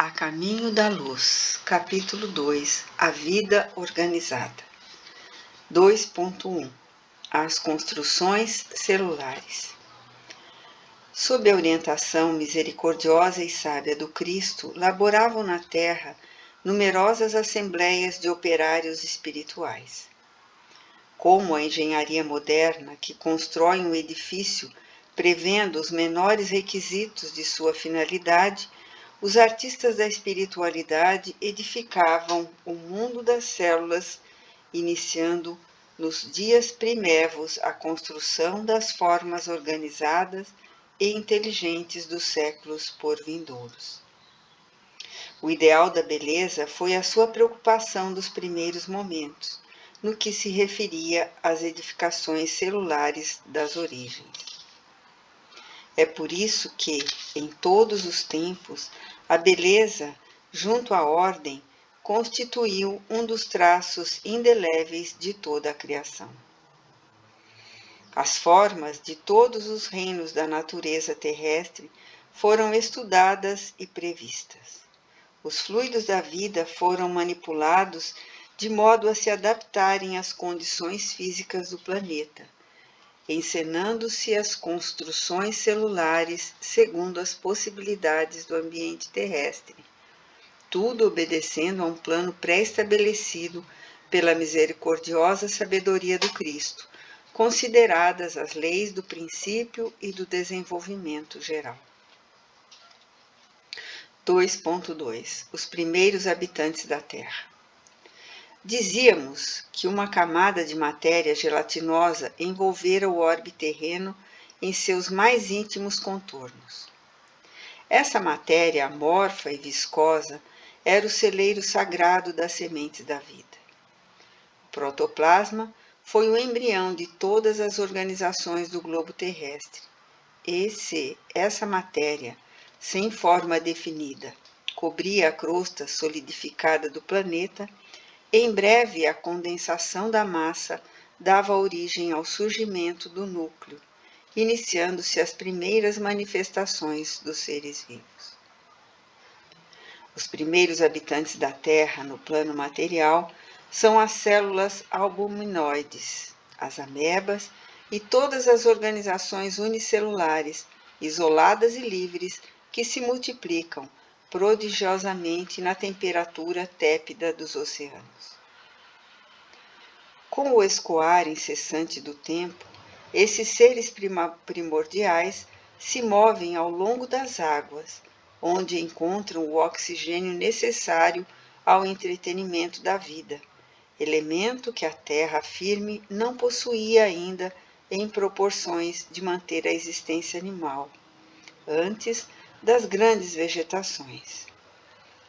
A Caminho da Luz, capítulo 2, A Vida Organizada. 2.1 As construções celulares. Sob a orientação misericordiosa e sábia do Cristo, laboravam na Terra numerosas assembleias de operários espirituais. Como a engenharia moderna, que constrói um edifício prevendo os menores requisitos de sua finalidade, os artistas da espiritualidade edificavam o mundo das células, iniciando nos dias primevos a construção das formas organizadas e inteligentes dos séculos por vindouros. O ideal da beleza foi a sua preocupação dos primeiros momentos, no que se referia às edificações celulares das origens. É por isso que, em todos os tempos, a beleza, junto à ordem, constituiu um dos traços indeléveis de toda a criação. As formas de todos os reinos da natureza terrestre foram estudadas e previstas. Os fluidos da vida foram manipulados de modo a se adaptarem às condições físicas do planeta, encenando-se as construções celulares segundo as possibilidades do ambiente terrestre, tudo obedecendo a um plano pré-estabelecido pela misericordiosa sabedoria do Cristo, consideradas as leis do princípio e do desenvolvimento geral. 2.2 Os primeiros habitantes da Terra. Dizíamos que uma camada de matéria gelatinosa envolvera o orbe terreno em seus mais íntimos contornos. Essa matéria amorfa e viscosa era o celeiro sagrado das sementes da vida. O protoplasma foi o embrião de todas as organizações do globo terrestre. E se essa matéria, sem forma definida, cobria a crosta solidificada do planeta, em breve, a condensação da massa dava origem ao surgimento do núcleo, iniciando-se as primeiras manifestações dos seres vivos. Os primeiros habitantes da Terra no plano material são as células albuminoides, as amebas e todas as organizações unicelulares, isoladas e livres, que se multiplicam prodigiosamente na temperatura tépida dos oceanos. Com o escoar incessante do tempo, esses seres primordiais se movem ao longo das águas, onde encontram o oxigênio necessário ao entretenimento da vida, elemento que a terra firme não possuía ainda em proporções de manter a existência animal, antes das grandes vegetações.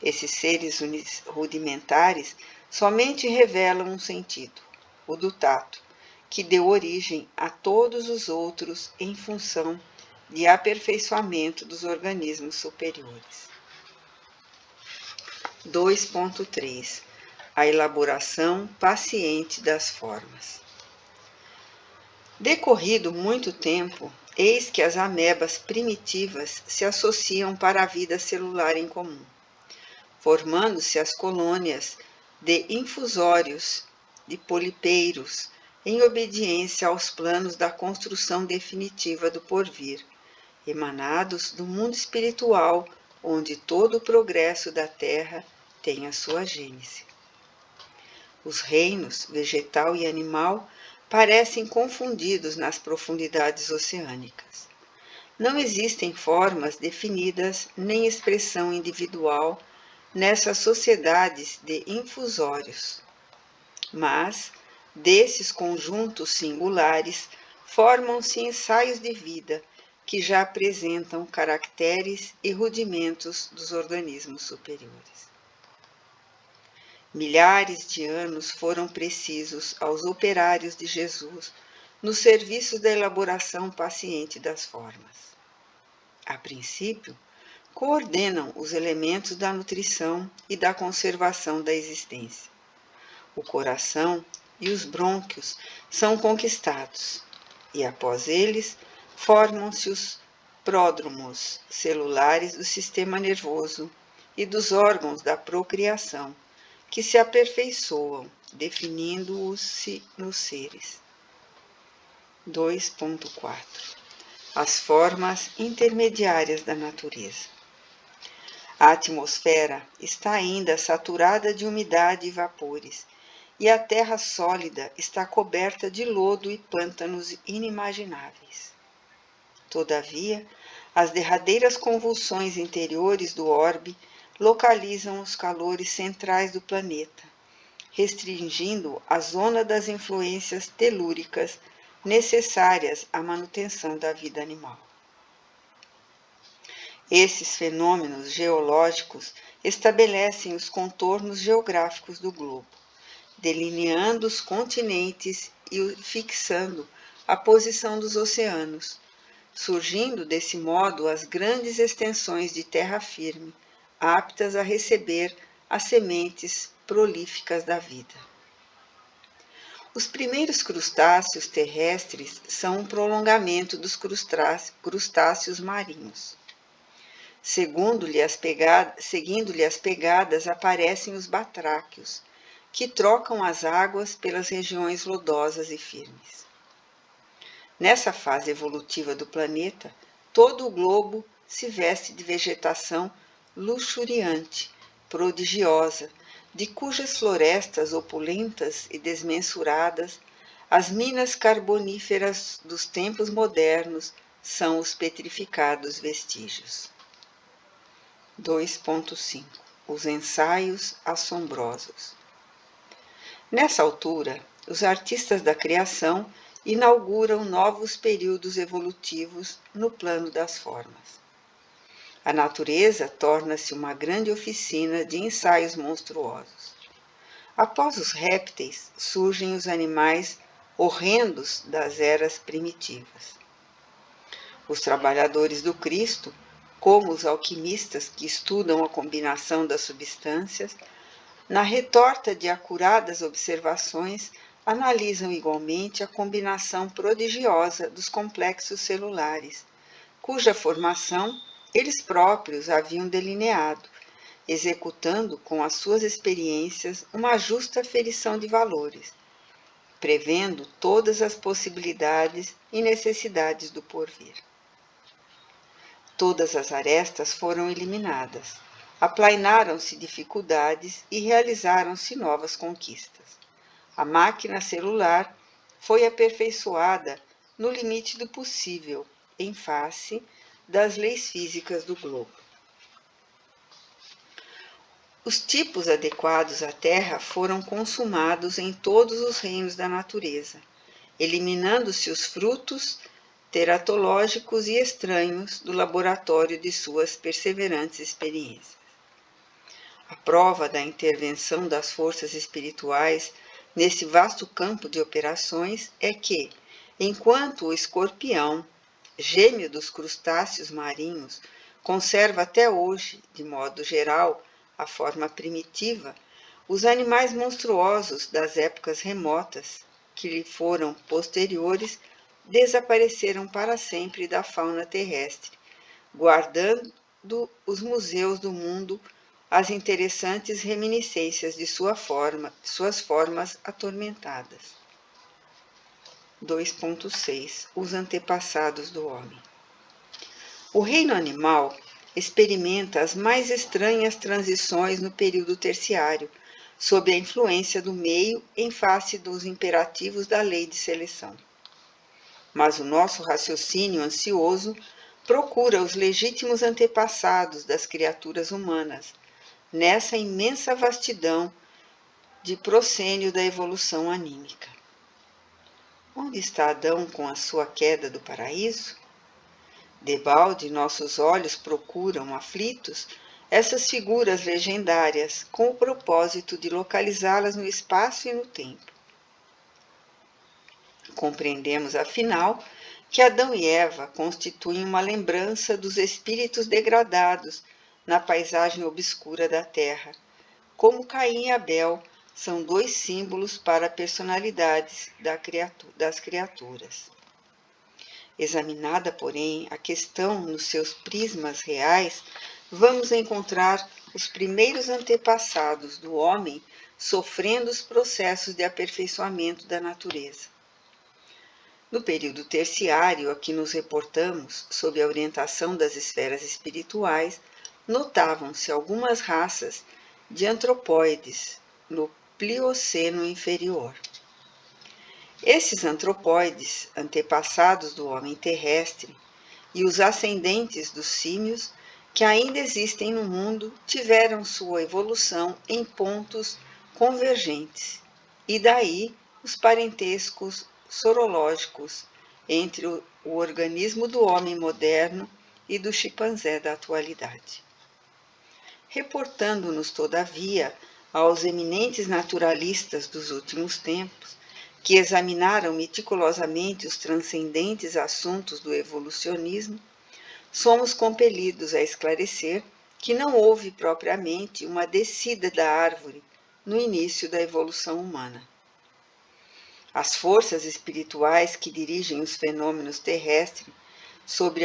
Esses seres rudimentares somente revelam um sentido, o do tato, que deu origem a todos os outros em função de aperfeiçoamento dos organismos superiores. 2.3 A elaboração paciente das formas. Decorrido muito tempo, eis que as amebas primitivas se associam para a vida celular em comum, formando-se as colônias de infusórios, de polipeiros, em obediência aos planos da construção definitiva do porvir, emanados do mundo espiritual, onde todo o progresso da Terra tem a sua gênese. Os reinos, vegetal e animal, parecem confundidos nas profundidades oceânicas. Não existem formas definidas nem expressão individual nessas sociedades de infusórios, mas desses conjuntos singulares formam-se ensaios de vida que já apresentam caracteres e rudimentos dos organismos superiores. Milhares de anos foram precisos aos operários de Jesus nos serviços da elaboração paciente das formas. A princípio, coordenam os elementos da nutrição e da conservação da existência. O coração e os brônquios são conquistados, e após eles formam-se os pródromos celulares do sistema nervoso e dos órgãos da procriação, que se aperfeiçoam, definindo-os nos seres. 2.4 As formas intermediárias da natureza. A atmosfera está ainda saturada de umidade e vapores, e a terra sólida está coberta de lodo e pântanos inimagináveis. Todavia, as derradeiras convulsões interiores do orbe localizam os calores centrais do planeta, restringindo a zona das influências telúricas necessárias à manutenção da vida animal. Esses fenômenos geológicos estabelecem os contornos geográficos do globo, delineando os continentes e fixando a posição dos oceanos, surgindo desse modo as grandes extensões de terra firme, aptas a receber as sementes prolíficas da vida. Os primeiros crustáceos terrestres são um prolongamento dos crustáceos marinhos. Seguindo-lhe as pegadas, aparecem os batráquios, que trocam as águas pelas regiões lodosas e firmes. Nessa fase evolutiva do planeta, todo o globo se veste de vegetação luxuriante, prodigiosa, de cujas florestas opulentas e desmensuradas, as minas carboníferas dos tempos modernos são os petrificados vestígios. 2.5 Os ensaios assombrosos. Nessa altura, os artistas da criação inauguram novos períodos evolutivos no plano das formas. A natureza torna-se uma grande oficina de ensaios monstruosos. Após os répteis, surgem os animais horrendos das eras primitivas. Os trabalhadores do Cristo, como os alquimistas que estudam a combinação das substâncias, na retorta de acuradas observações, analisam igualmente a combinação prodigiosa dos complexos celulares, cuja formação eles próprios haviam delineado, executando com as suas experiências uma justa aferição de valores, prevendo todas as possibilidades e necessidades do porvir. Todas as arestas foram eliminadas, aplainaram-se dificuldades e realizaram-se novas conquistas. A máquina celular foi aperfeiçoada no limite do possível, em face das leis físicas do globo. Os tipos adequados à Terra foram consumados em todos os reinos da natureza, eliminando-se os frutos teratológicos e estranhos do laboratório de suas perseverantes experiências. A prova da intervenção das forças espirituais nesse vasto campo de operações é que, enquanto o escorpião, gêmeo dos crustáceos marinhos, conserva até hoje, de modo geral, a forma primitiva, os animais monstruosos das épocas remotas, que lhe foram posteriores, desapareceram para sempre da fauna terrestre, guardando os museus do mundo as interessantes reminiscências de suas formas atormentadas. 2.6 Os antepassados do homem. O reino animal experimenta as mais estranhas transições no período terciário, sob a influência do meio em face dos imperativos da lei de seleção. Mas o nosso raciocínio ansioso procura os legítimos antepassados das criaturas humanas, nessa imensa vastidão de proscênio da evolução anímica. Onde está Adão com a sua queda do paraíso? Debalde, nossos olhos procuram, aflitos, essas figuras legendárias, com o propósito de localizá-las no espaço e no tempo. Compreendemos, afinal, que Adão e Eva constituem uma lembrança dos espíritos degradados na paisagem obscura da Terra, como Caim e Abel são dois símbolos para personalidades das criaturas. Examinada, porém, a questão nos seus prismas reais, vamos encontrar os primeiros antepassados do homem sofrendo os processos de aperfeiçoamento da natureza. No período terciário a que nos reportamos, sob a orientação das esferas espirituais, notavam-se algumas raças de antropóides no Plioceno inferior. Esses antropóides, antepassados do homem terrestre, e os ascendentes dos símios, que ainda existem no mundo, tiveram sua evolução em pontos convergentes, e daí os parentescos sorológicos entre o organismo do homem moderno e do chimpanzé da atualidade. Reportando-nos, todavia, aos eminentes naturalistas dos últimos tempos, que examinaram meticulosamente os transcendentes assuntos do evolucionismo, somos compelidos a esclarecer que não houve propriamente uma descida da árvore no início da evolução humana. As forças espirituais que dirigem os fenômenos terrestres, sob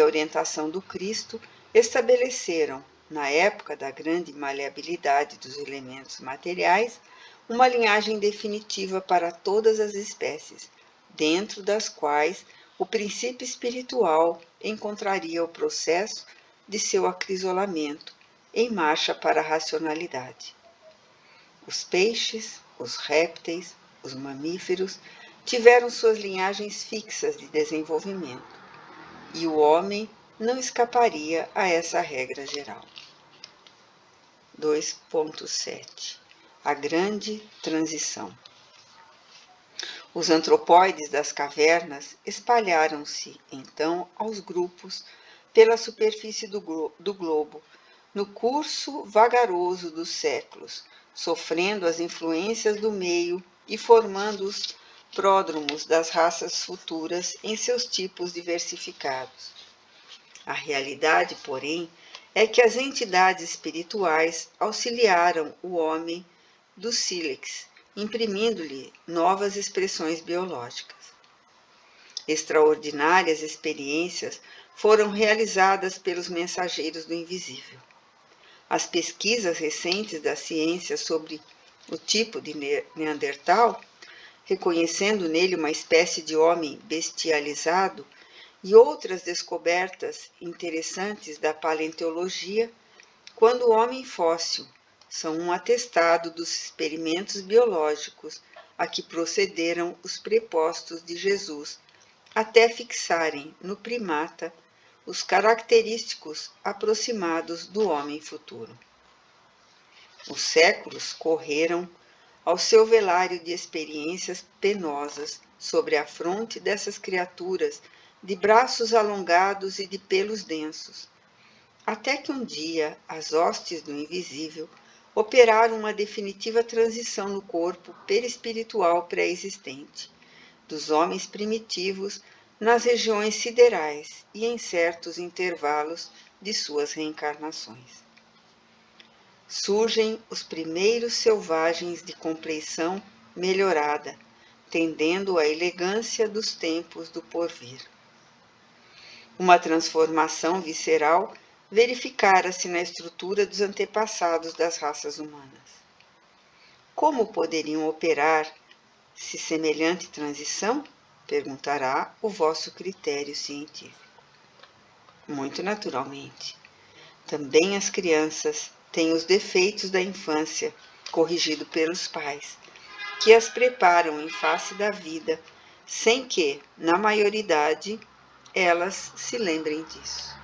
a orientação do Cristo, estabeleceram, na época da grande maleabilidade dos elementos materiais, uma linhagem definitiva para todas as espécies, dentro das quais o princípio espiritual encontraria o processo de seu acrisolamento em marcha para a racionalidade. Os peixes, os répteis, os mamíferos tiveram suas linhagens fixas de desenvolvimento, e o homem não escaparia a essa regra geral. 2.7 A grande transição. Os antropóides das cavernas espalharam-se, então, aos grupos pela superfície do globo, no curso vagaroso dos séculos, sofrendo as influências do meio e formando os pródromos das raças futuras em seus tipos diversificados. A realidade, porém, é que as entidades espirituais auxiliaram o homem do sílex, imprimindo-lhe novas expressões biológicas. Extraordinárias experiências foram realizadas pelos mensageiros do invisível. As pesquisas recentes da ciência sobre o tipo de Neandertal, reconhecendo nele uma espécie de homem bestializado, e outras descobertas interessantes da paleontologia, quando o homem fóssil, são um atestado dos experimentos biológicos a que procederam os prepostos de Jesus, até fixarem no primata os característicos aproximados do homem futuro. Os séculos correram ao seu velário de experiências penosas sobre a fronte dessas criaturas de braços alongados e de pelos densos, até que um dia as hostes do invisível operaram uma definitiva transição no corpo perispiritual pré-existente dos homens primitivos nas regiões siderais e em certos intervalos de suas reencarnações. Surgem os primeiros selvagens de compleição melhorada, tendendo à elegância dos tempos do porvir. Uma transformação visceral verificara-se na estrutura dos antepassados das raças humanas. Como poderiam operar-se semelhante transição? Perguntará o vosso critério científico. Muito naturalmente. Também as crianças têm os defeitos da infância, corrigido pelos pais, que as preparam em face da vida, sem que, na maioridade, elas se lembrem disso.